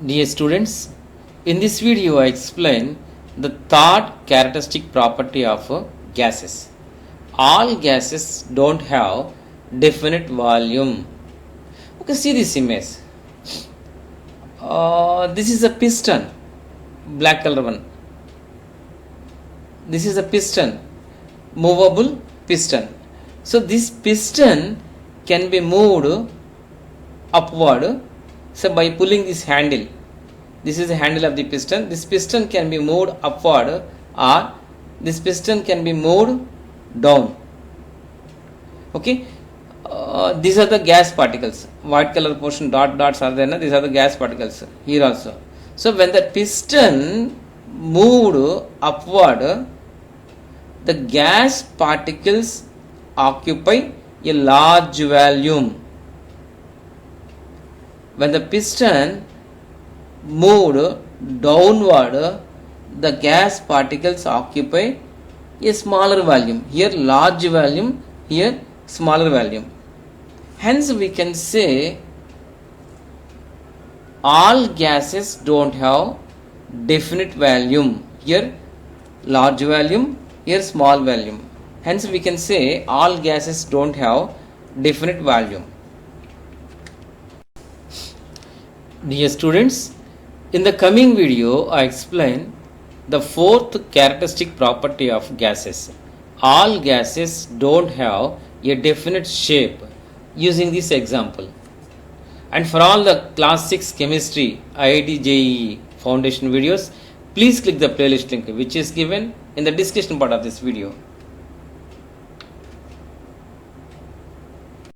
Dear students, in this video I explain the third characteristic property of gases. All gases don't have definite volume. Okay, see this image. This is a piston, black color one. This is a piston, movable piston. So this piston can be moved upward. So by pulling this handle, this is the handle of the piston. This piston can be moved upward or this piston can be moved down. Okay, these are the gas particles. White color portion dots are there. Na? These are the gas particles here also. So when the piston moved upward, the gas particles occupy a large volume. When the piston moved downward, the gas particles occupy a smaller volume. Here large volume, here smaller volume. Hence we can say all gases don't have definite volume. Here large volume, here small volume. Hence we can say all gases don't have definite volume. Dear students, in the coming video I explain the fourth characteristic property of gases. All gases don't have a definite shape using this example. And for all the class 6 chemistry IIT JEE foundation videos, please click the playlist link which is given in the description part of this video.